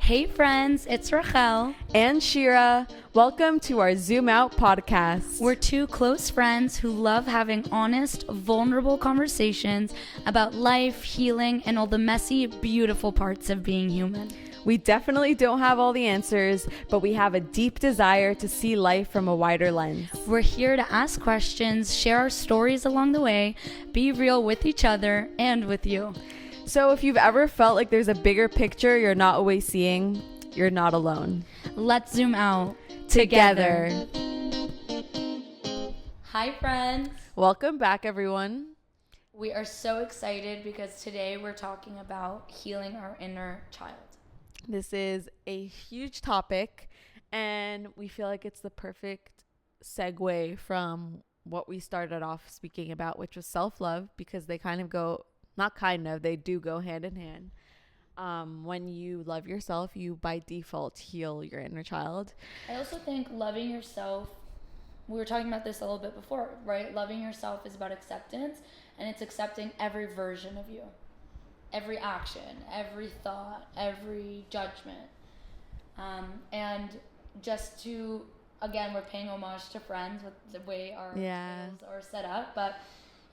Hey friends, it's Rachel. And Shira. Welcome to our Zoom Out podcast. We're two close friends who love having honest, vulnerable conversations about life, healing, and all the messy, beautiful parts of being human. We definitely don't have all the answers, but we have a deep desire to see life from a wider lens. We're here to ask questions, share our stories along the way, be real with each other and with you. So if you've ever felt like there's a bigger picture you're not always seeing, you're not alone. Let's zoom out Together. Hi friends. Welcome back, everyone. We are so excited because today we're talking about healing our inner child. This is a huge topic, and we feel like it's the perfect segue from what we started off speaking about, which was self-love, because they kind of go, they do go hand in hand. When you love yourself, you by default heal your inner child. I also think loving yourself, we were talking about this a little bit before, right? Loving yourself is about acceptance, and it's accepting every version of you. Every action, every thought, every judgment. And just to, again, we're paying homage to Friends with the way our tales are set up. But,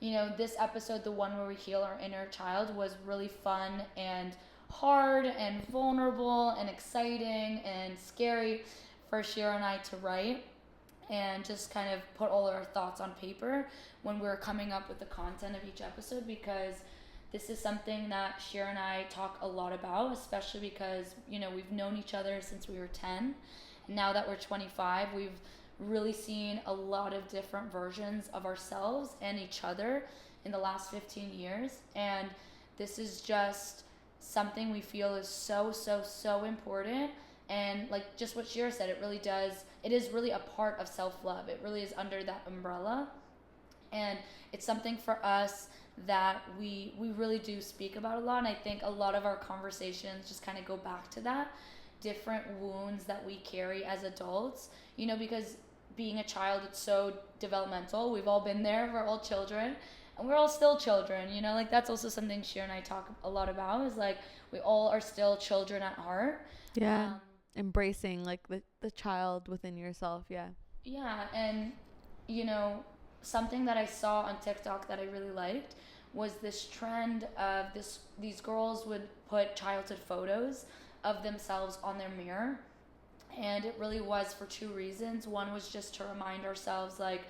you know, this episode, the one where we heal our inner child, was really fun and hard and vulnerable and exciting and scary for Shira and I to write and just kind of put all our thoughts on paper when we were coming up with the content of each episode, because this is something that Shira and I talk a lot about, especially because, you know, we've known each other since we were 10. And now that we're 25, we've really seen a lot of different versions of ourselves and each other in the last 15 years. And this is just something we feel is so important. And like just what Shira said, it is really a part of self-love. It really is under that umbrella. And it's something for us that we really do speak about a lot, and I think a lot of our conversations just kind of go back to that, different wounds that we carry as adults, you know, because being a child, it's so developmental. We've all been there. We're all children, and we're all still children, you know, like that's also something Shira and I talk a lot about, is like we all are still children at heart. Embracing like the child within yourself. And you know, something that I saw on TikTok that I really liked was this trend of these girls would put childhood photos of themselves on their mirror. And it really was for two reasons. One was just to remind ourselves, like,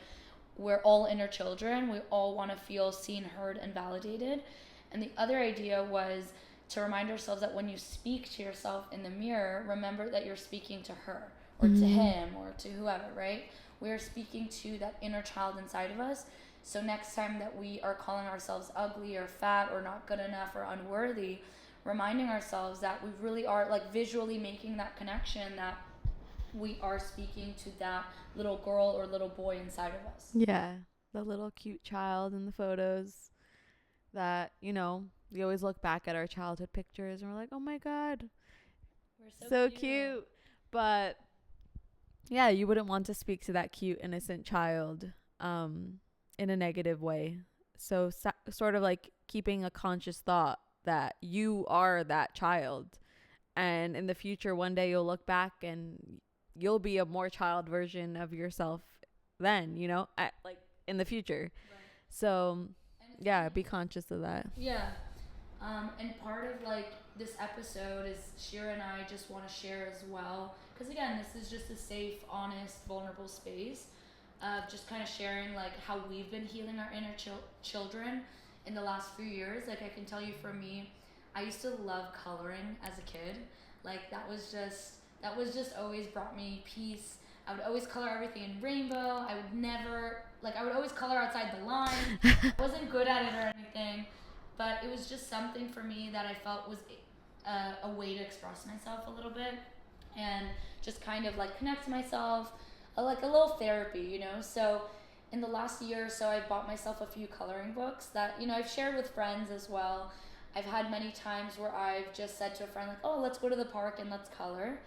we're all inner children. We all want to feel seen, heard, and validated. And the other idea was to remind ourselves that when you speak to yourself in the mirror, remember that you're speaking to her or to him or to whoever, right? We are speaking to that inner child inside of us. So next time that we are calling ourselves ugly or fat or not good enough or unworthy, reminding ourselves that we really are, like, visually making that connection, that we are speaking to that little girl or little boy inside of us. Yeah, the little cute child in the photos that, you know, we always look back at our childhood pictures and we're like, oh my God, we're so cute. But yeah, you wouldn't want to speak to that cute, innocent child in a negative way. So sort of like keeping a conscious thought that you are that child. And in the future, one day you'll look back and you'll be a more child version of yourself then, you know, like in the future. Right. So, yeah, be conscious of that. Yeah. And part of like this episode is Shira and I just want to share as well, because again, this is just a safe, honest, vulnerable space of just kind of sharing like how we've been healing our inner children in the last few years. Like I can tell you, for me, I used to love coloring as a kid. Like that was just always brought me peace. I would always color everything in rainbow. I would always color outside the line. I wasn't good at it or anything, but it was just something for me that I felt was a way to express myself a little bit and just kind of like connect to myself, like a little therapy, you know. So in the last year or so, I've bought myself a few coloring books that, you know, I've shared with friends as well. I've had many times where I've just said to a friend, like, oh, let's go to the park and let's color.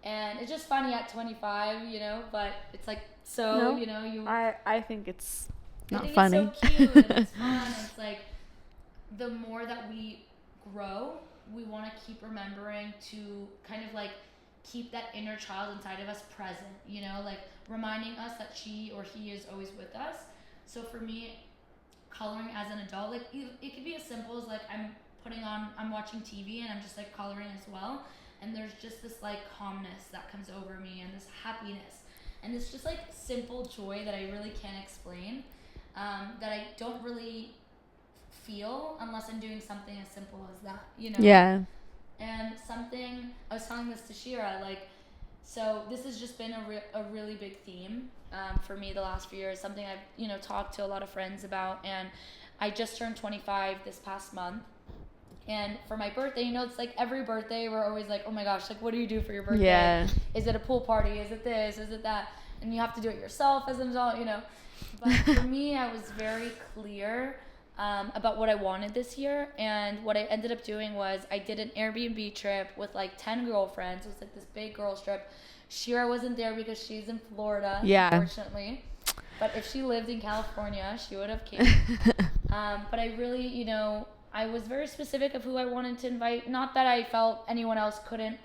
And it's just funny at 25, you know, but it's like, so, you know, I think it's not funny. funny. It's so cute and it's fun. It's like, the more that we grow, we want to keep remembering to kind of like keep that inner child inside of us present, you know, like reminding us that she or he is always with us. So for me, coloring as an adult, like it could be as simple as like I'm watching TV and I'm just like coloring as well, and there's just this like calmness that comes over me and this happiness and this just like simple joy that I really can't explain, that I don't really feel unless I'm doing something as simple as that, you know. Yeah. And something I was telling this to Shira, like, so this has just been a really big theme, for me the last few years. Something I've talked to a lot of friends about, and I just turned 25 this past month. And for my birthday, it's like every birthday we're always like, oh my gosh, like what do you do for your birthday? Yeah. Is it a pool party? Is it this? Is it that? And you have to do it yourself as an adult. But for me, I was very clear about what I wanted this year, and what I ended up doing was I did an Airbnb trip with like 10 girlfriends. It was like this big girls trip. Shira wasn't there because she's in Florida, unfortunately. But if she lived in California, she would have came. But I really, I was very specific of who I wanted to invite. Not that I felt anyone else couldn't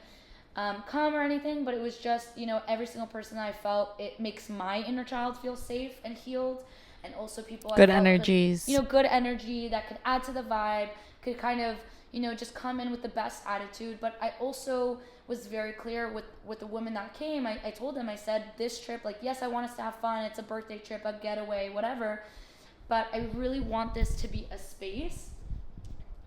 come or anything, but it was just, every single person that I felt, it makes my inner child feel safe and healed. And also people good energies. Good energy that could add to the vibe, could kind of, just come in with the best attitude. But I also was very clear with the women that came. I told them, I said, this trip, like, yes, I want us to have fun. It's a birthday trip, a getaway, whatever. But I really want this to be a space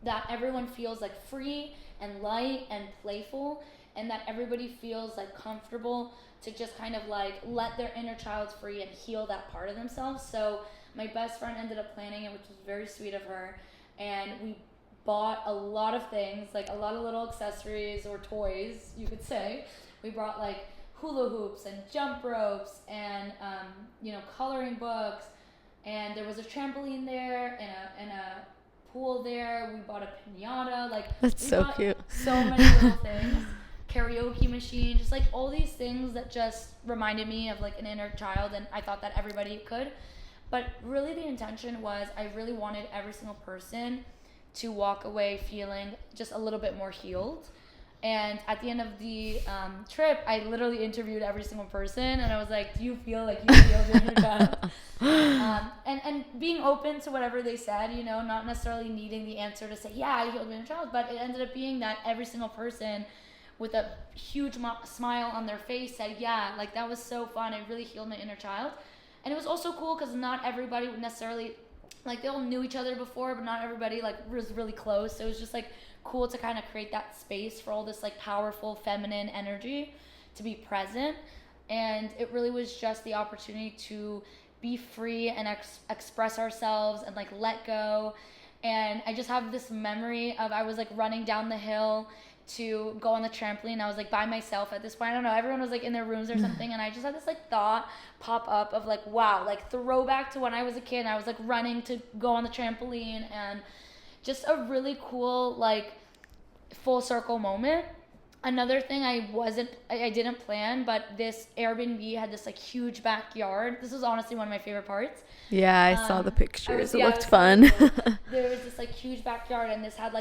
that everyone feels like free and light and playful, and that everybody feels like comfortable to just kind of like let their inner child free and heal that part of themselves. So my best friend ended up planning it, which was very sweet of her, and we bought a lot of things, like a lot of little accessories or toys, you could say. We brought like hula hoops and jump ropes and coloring books, and there was a trampoline there and a pool there. We bought a piñata, like that's so cute. So many little things. Karaoke machine, just like all these things that just reminded me of like an inner child, and I thought that everybody could. But really the intention was I really wanted every single person to walk away feeling just a little bit more healed. And at the end of the trip, I literally interviewed every single person, and I was like, do you feel like you healed your inner child? And being open to whatever they said, not necessarily needing the answer to say, yeah, I healed my inner child, but it ended up being that every single person with a huge smile on their face said, yeah, like that was so fun. I really healed my inner child. And it was also cool because not everybody would necessarily, like they all knew each other before, but not everybody like was really close. So it was just like cool to kind of create that space for all this like powerful feminine energy to be present. And it really was just the opportunity to be free and express ourselves and like let go. And I just have this memory of I was like running down the hill to go on the trampoline. I was like by myself at this point. I don't know, everyone was like in their rooms or something, and I just had this like thought pop up of like, wow, like throwback to when I was a kid and I was like running to go on the trampoline, and just a really cool like full circle moment. Another thing I didn't plan, but this Airbnb had this like huge backyard. This was honestly one of my favorite parts. Yeah, I saw the pictures. It looked fun. There was this like huge backyard, and it had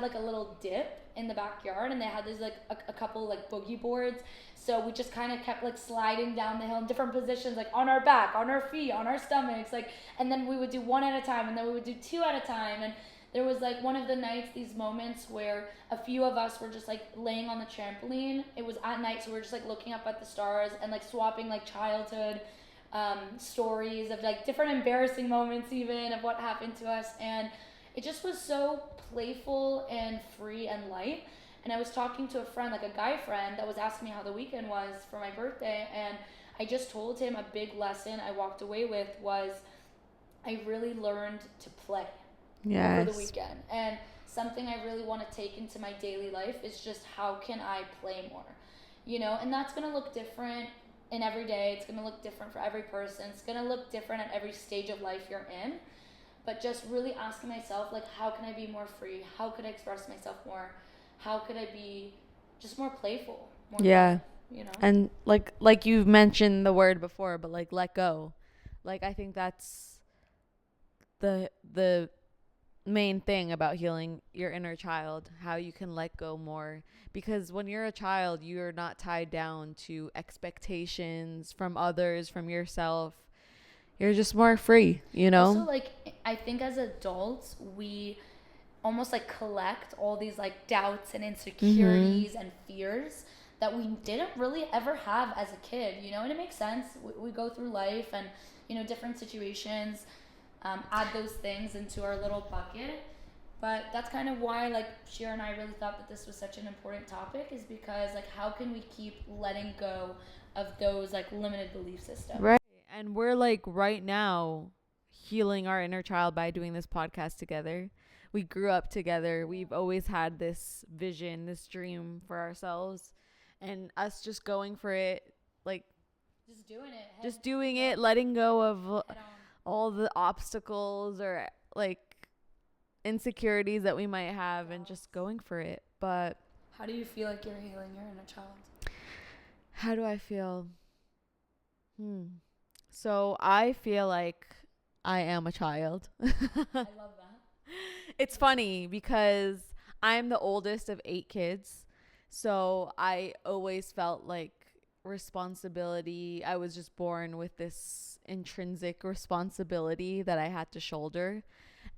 like a little dip in the backyard, and they had this like a couple like boogie boards. So we just kind of kept like sliding down the hill in different positions, like on our back, on our feet, on our stomachs, like, and then we would do one at a time, and then we would do two at a time. And there was like one of the nights, these moments where a few of us were just like laying on the trampoline. It was at night, so we were just like looking up at the stars and like swapping like childhood stories of like different embarrassing moments even of what happened to us. And it just was so playful and free and light. And I was talking to a friend, like a guy friend, that was asking me how the weekend was for my birthday, and I just told him a big lesson I walked away with was I really learned to play over the weekend. And something I really want to take into my daily life is just how can I play more, and that's going to look different in every day. It's going to look different for every person. It's going to look different at every stage of life you're in. But just really asking myself, like, how can I be more free? How could I express myself more? How could I be just more playful? More fun, And like you've mentioned the word before, but like let go. Like I think that's the main thing about healing your inner child, how you can let go more. Because when you're a child, you're not tied down to expectations from others, from yourself. You're just more free, you Also, know? like, I think as adults, we almost like collect all these like doubts and Mm-hmm. insecurities and fears that we didn't really ever have as a kid, you know, and it makes sense. We go through life and, you know, different situations, add those things into our little bucket. But that's kind of why, like, Shira and I really thought that this was such an important topic, is because, like, how can we keep letting go of those, like, limited belief systems? Right. And we're like right now healing our inner child by doing this podcast together. We grew up together. We've always had this vision, this dream for ourselves. And us just going for it, like Just doing it, just doing it, letting go of head on. all the obstacles or like insecurities that we might have and just going for it. But How do you feel like you're healing your inner child? how do I feel? So I feel like I am a child. I love that. It's funny because I'm the oldest of 8 kids. So I always felt like responsibility. I was just born with this intrinsic responsibility that I had to shoulder.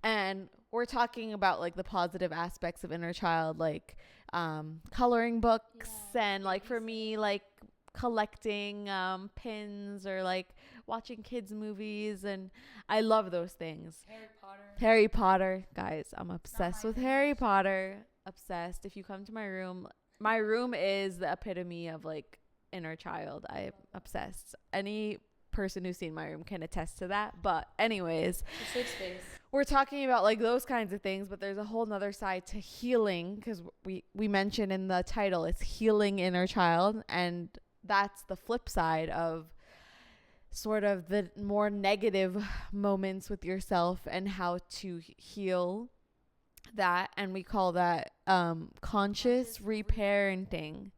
And we're talking about like the positive aspects of inner child, like coloring books, and like for me, like collecting pins or like watching kids movies, and I love those things. Harry Potter, guys, I'm obsessed with Harry Potter. Obsessed. If you come to my room is the epitome of like inner child. I'm obsessed. Any person who's seen my room can attest to that. But anyways, It's a safe space. we're talking about like those kinds of things, but there's a whole nother side to healing, because we mentioned in the title it's healing inner child, and that's the flip side of sort of the more negative moments with yourself and how to heal that. And we call that conscious reparenting,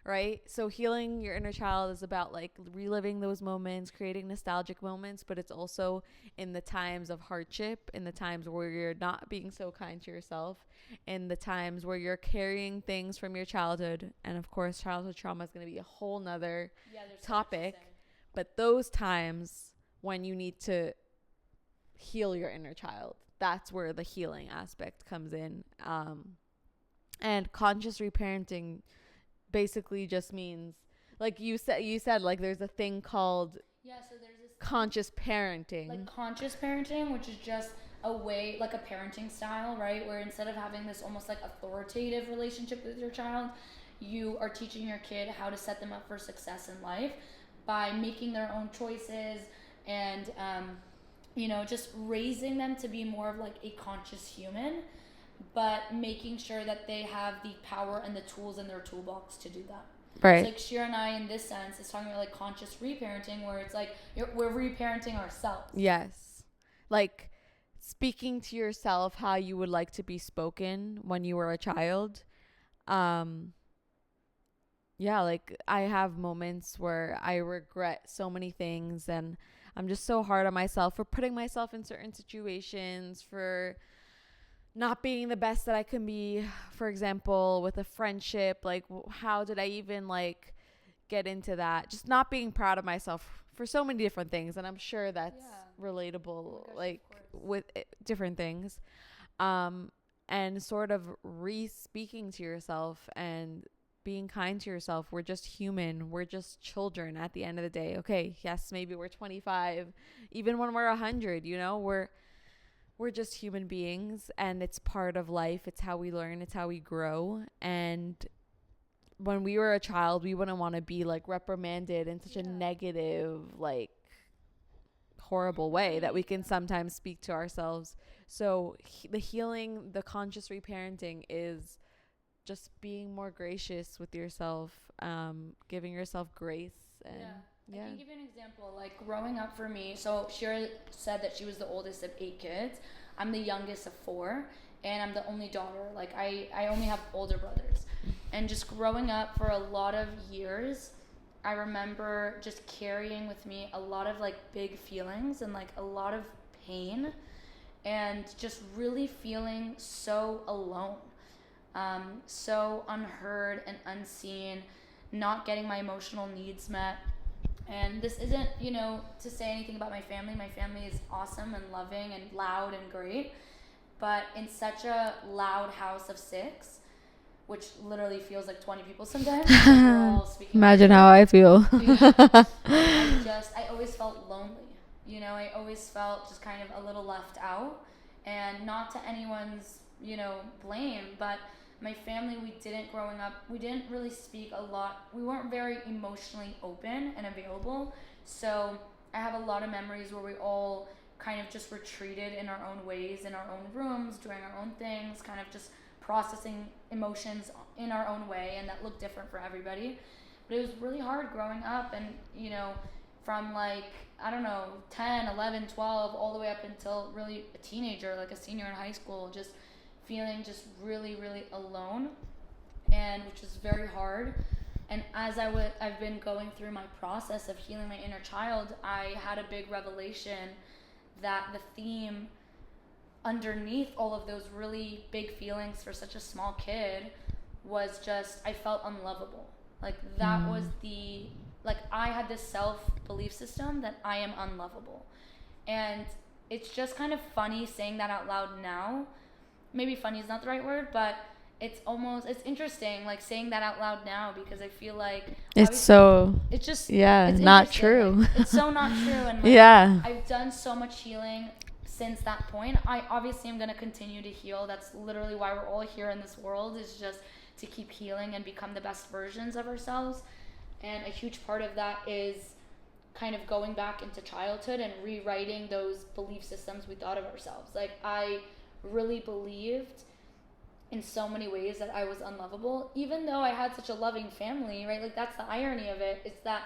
right? So healing your inner child is about like reliving those moments, creating nostalgic moments, but it's also in the times of hardship, in the times where you're not being so kind to yourself, in the times where you're carrying things from your childhood. And of course, childhood trauma is going to be a whole nother topic. But those times when you need to heal your inner child, that's where the healing aspect comes in. And conscious reparenting basically just means, like you said like there's a thing called So there's this conscious parenting. like conscious parenting, which is just a way, like a parenting style, right? Where instead of having this almost like authoritative relationship with your child, you are teaching your kid how to set them up for success in life by making their own choices and, you know, just raising them to be more of like a conscious human, but making sure that they have the power and the tools in their toolbox to do that. Right. So like Shira and I, in this sense, is talking about like conscious reparenting, where it's like we're reparenting ourselves. Yes. Like speaking to yourself how you would like to be spoken when you were a child. Yeah, like I have moments where I regret so many things, and I'm just so hard on myself for putting myself in certain situations, for not being the best that I can be. For example, with a friendship, like how did I even like get into that? Just not being proud of myself for so many different things, and I'm sure that's relatable, like with different things. And sort of re-speaking to yourself and being kind to yourself. We're just human. We're just children at the end of the day. Okay, yes, maybe we're 25, even when we're 100, you know, we're just human beings, and it's part of life. It's how we learn, it's how we grow. And when we were a child, we wouldn't want to be like reprimanded in such a negative, like horrible way that we can sometimes speak to ourselves. So the healing, the conscious reparenting is just being more gracious with yourself, giving yourself grace. And I can give you an example. Like growing up for me, so Shira said that she was the oldest of 8 kids. I'm the youngest of 4, and I'm the only daughter. Like I only have older brothers. And just growing up for a lot of years, I remember just carrying with me a lot of like big feelings and like a lot of pain. and just really feeling so alone, so unheard and unseen, not getting my emotional needs met. And this isn't, to say anything about my family. My family is awesome and loving and loud and great. But in such a loud house of 6, which literally feels like 20 people sometimes, we're all speaking. Imagine how I feel. Yeah. I always felt lonely. I always felt just kind of a little left out. And not to anyone's, blame, but my family, growing up, we didn't really speak a lot. We weren't very emotionally open and available. So I have a lot of memories where we all kind of just retreated in our own ways, in our own rooms, doing our own things, kind of just processing emotions in our own way, and that looked different for everybody. But it was really hard growing up, and from like, I don't know, 10, 11, 12, all the way up until really a teenager, like a senior in high school, just feeling just really, really alone, and which is very hard. And as I've been going through my process of healing my inner child, I had a big revelation that the theme underneath all of those really big feelings for such a small kid was just, I felt unlovable. Like that was I had this self-belief system that I am unlovable. And it's just kind of funny saying that out loud now. Maybe funny is not the right word, but it's interesting, like saying that out loud now, because I feel like it's not true. Like, it's so not true. And I've done so much healing since that point. I obviously am going to continue to heal. That's literally why we're all here in this world, is just to keep healing and become the best versions of ourselves. And a huge part of that is kind of going back into childhood and rewriting those belief systems we thought of ourselves. Like, I really believed in so many ways that I was unlovable, even though I had such a loving family, right? Like, that's the irony of it, is that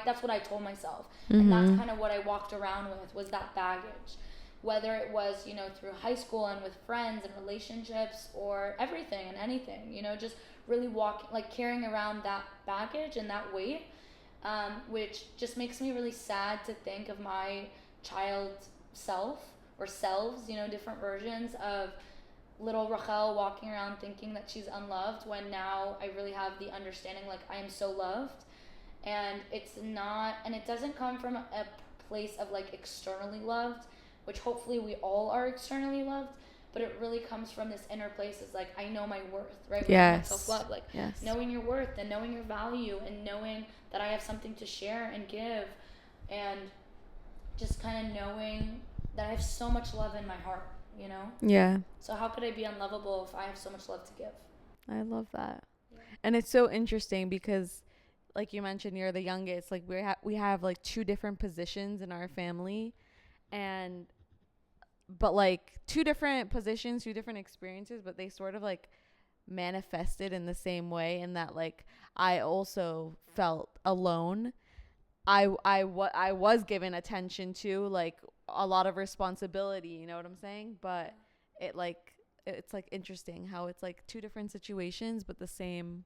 that's what I told myself. And that's kind of what I walked around with, was that baggage. Whether it was, through high school and with friends and relationships, or everything and anything, just really carrying around that baggage and that weight, which just makes me really sad to think of my child self, or selves, different versions of little Rachel walking around thinking that she's unloved, when now I really have the understanding, like, I am so loved. And it doesn't come from a place of like externally loved, which hopefully we all are externally loved, but it really comes from this inner place. Is like, I know my worth, right? Yes. Self-love, like knowing your worth and knowing your value and knowing that I have something to share and give, and just kind of knowing that I have so much love in my heart, Yeah. So how could I be unlovable if I have so much love to give? I love that. Yeah. And it's so interesting because, like you mentioned, you're the youngest. Like, we have like 2 different positions in our family, but like 2 different positions, 2 different experiences, but they sort of like manifested in the same way, in that like I also felt alone. I was given attention to, like, a lot of responsibility, you know what I'm saying? But it's like interesting how it's like 2 different situations, but the same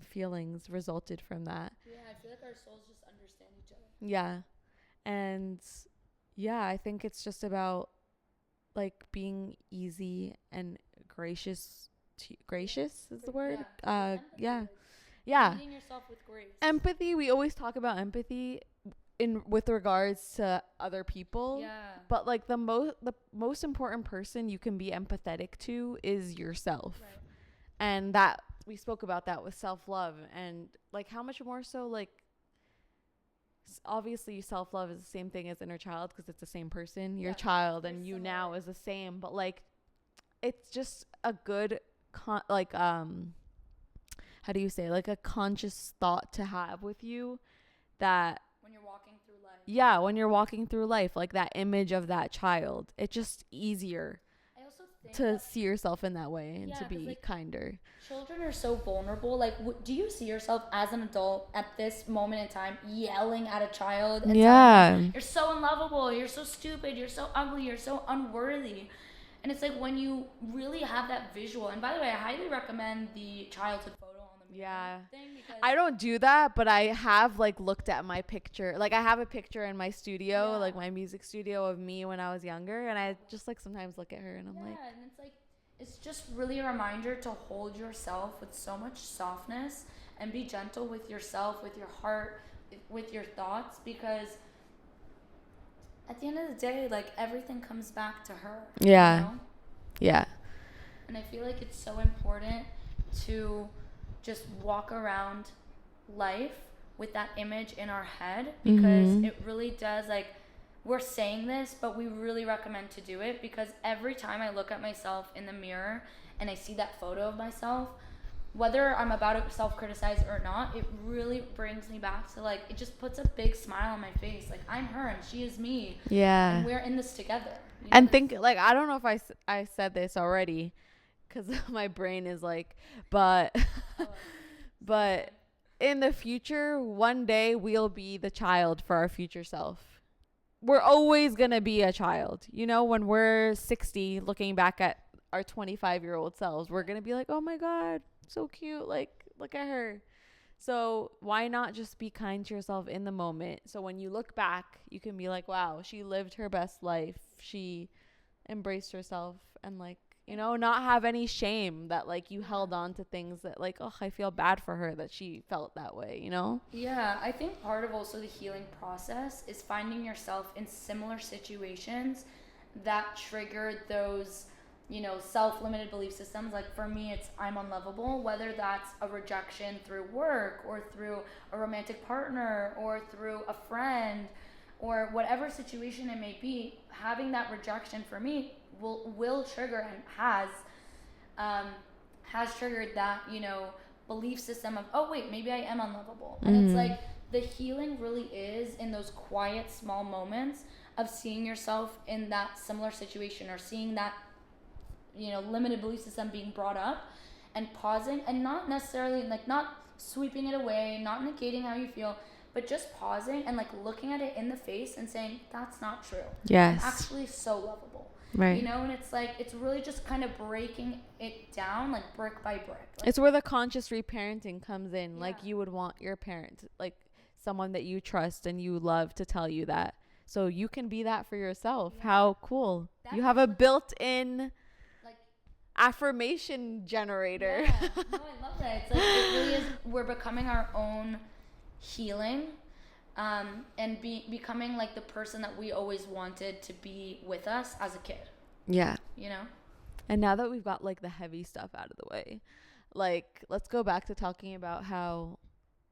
feelings resulted from that. Yeah, I feel like our souls just understand each other. Yeah. And yeah, I think it's just about like being easy and gracious is the word. Yeah. Meeting yourself with grace. Empathy, we always talk about empathy with regards to other people. Yeah. But like the most important person you can be empathetic to is yourself. Right. And that we spoke about that with self-love, and like how much more so, like, obviously self-love is the same thing as inner child, because it's the same person. Your child and you similar. Now is the same, but like it's just a good how do you say, like a conscious thought to have with you, that when you're walking through life. Yeah, when you're walking through life, like that image of that child, it's just easier to see yourself in that way, and to be like, kinder. Children are so vulnerable. Like, do you see yourself as an adult at this moment in time yelling at a child and telling them, you're so unlovable, you're so stupid, you're so ugly, you're so unworthy? And it's like, when you really have that visual, and by the way, I highly recommend the childhood photo on the Yeah. thing, because I don't do that, but I have like looked at my picture. Like I have a picture in my studio, like my music studio of me when I was younger, and I just like sometimes look at her and I'm like, and it's like, it's just really a reminder to hold yourself with so much softness and be gentle with yourself, with your heart, with your thoughts, because at the end of the day, like, everything comes back to her. yeah. You know? Yeah. And I feel like it's so important to just walk around life with that image in our head, because it really does, like, we're saying this, but we really recommend to do it, because every time I look at myself in the mirror and I see that photo of myself, whether I'm about to self-criticize or not, it really brings me back to, like, it just puts a big smile on my face. Like, I'm her and she is me. Yeah. And we're in this together. You know? And think, like, I don't know if I said this already, because my brain is like, but but in the future, one day we'll be the child for our future self. We're always going to be a child. You know, when we're 60 looking back at our 25-year-old selves, we're going to be like, oh my God, so cute. Like, look at her. So why not just be kind to yourself in the moment? So when you look back, you can be like, wow, she lived her best life. She embraced herself, and like, you know, not have any shame that like you held on to things that like, oh, I feel bad for her that she felt that way, you know? Yeah, I think part of also the healing process is finding yourself in similar situations that triggered those, you know, self-limited belief systems. Like, for me, it's I'm unlovable, whether that's a rejection through work or through a romantic partner or through a friend or whatever situation it may be. Having that rejection for me will trigger, and has triggered that, you know, belief system of, oh wait, maybe I am unlovable. And it's like, the healing really is in those quiet small moments of seeing yourself in that similar situation, or seeing that, you know, limited belief system being brought up, and pausing, and not necessarily like not sweeping it away, not negating how you feel, but just pausing and like looking at it in the face and saying, that's not true. Yes. I'm actually so lovable. Right. You know, and it's like, it's really just kind of breaking it down, like brick by brick. Like, it's where the conscious reparenting comes in. Yeah. Like, you would want your parent, like someone that you trust and you love, to tell you that, so you can be that for yourself. Yeah. How cool. That you have a built-in like affirmation generator. Yeah. No, I love that. It's like, it really is, we're becoming our own healing, and becoming like the person that we always wanted to be with us as a kid. Yeah. You know? And now that we've got like the heavy stuff out of the way, like, let's go back to talking about how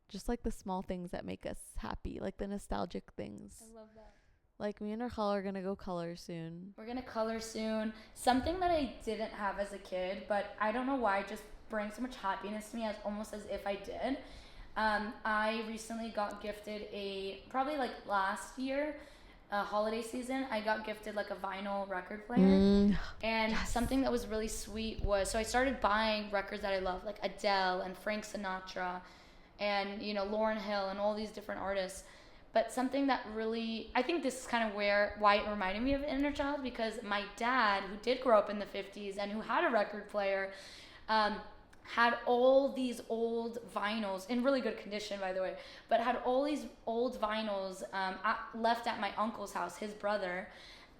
just like the small things that make us happy, like the nostalgic things. I love that. Like, me and Raquel are gonna go color soon. We're gonna color soon. Something that I didn't have as a kid, but I don't know why, just brings so much happiness to me, as almost as if I did. I recently got gifted probably like last year, holiday season, I got gifted like a vinyl record player. And yes. Something that was really sweet was, so I started buying records that I love, like Adele and Frank Sinatra and, you know, Lauryn Hill and all these different artists. But something that really, I think this is kind of why it reminded me of Inner Child, because my dad, who did grow up in the 50s and who had a record player, had all these old vinyls, in really good condition, by the way, but had all these old vinyls left at my uncle's house, his brother,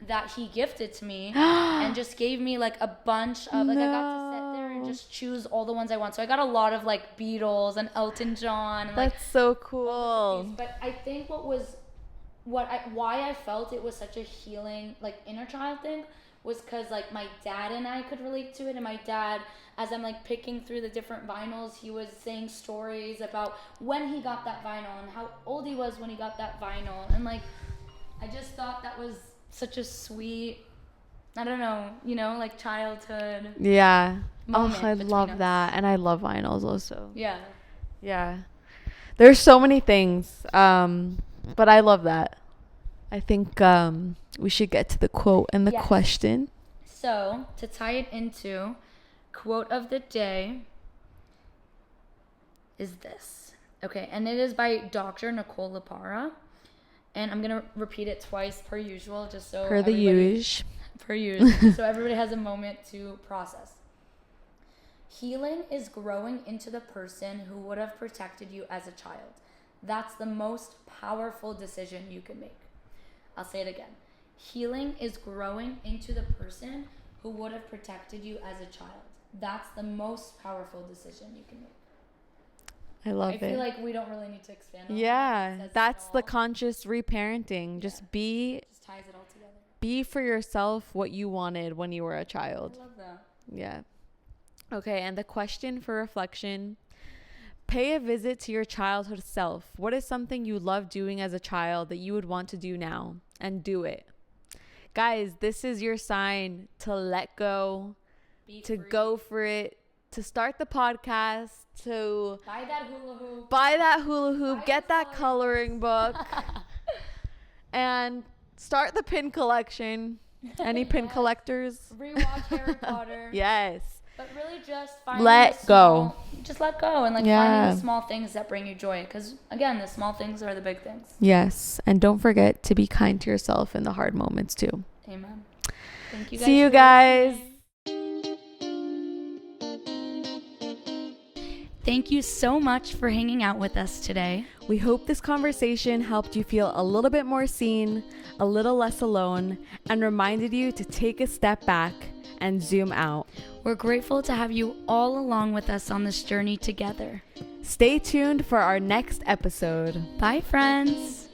that he gifted to me and just gave me like a bunch of, like, I got to sit there and just choose all the ones I want. So I got a lot of like Beatles and Elton John. And, that's like, so cool. But I think why I felt it was such a healing, like, inner child thing was because, like, my dad and I could relate to it. And my dad, as I'm like picking through the different vinyls, he was saying stories about when he got that vinyl and how old he was when he got that vinyl. And like, I just thought that was such a sweet, I don't know, you know, like childhood. Yeah. Oh, I love that. And I love vinyls also. Yeah. Yeah. There's so many things. But I love that. I think we should get to the quote and the question. So, to tie it into quote of the day is this. Okay, and it is by Dr. Nicole LaPara. And I'm going to repeat it twice per usual, just so Per usual. So everybody has a moment to process. Healing is growing into the person who would have protected you as a child. That's the most powerful decision you can make. I'll say it again. Healing is growing into the person who would have protected you as a child. That's the most powerful decision you can make. I love it. I feel like we don't really need to expand on that. Yeah, that's the conscious reparenting. Yeah. Just ties it all together. Be for yourself what you wanted when you were a child. I love that. Yeah. Okay, and the question for reflection: pay a visit to your childhood self. What is something you loved doing as a child that you would want to do now? And do it. Guys, this is your sign to let go, to go for it, to start the podcast, to buy that hula hoop, get that coloring book, and start the pin collection. Any pin collectors? Rewatch Harry Potter. Yes. But really just find just let go and finding the small things that bring you joy. Because again, the small things are the big things. Yes. And don't forget to be kind to yourself in the hard moments too. Amen. Thank you guys. See you guys. Thank you so much for hanging out with us today. We hope this conversation helped you feel a little bit more seen, a little less alone, and reminded you to take a step back and zoom out. We're grateful to have you all along with us on this journey together. Stay tuned for our next episode. Bye, friends.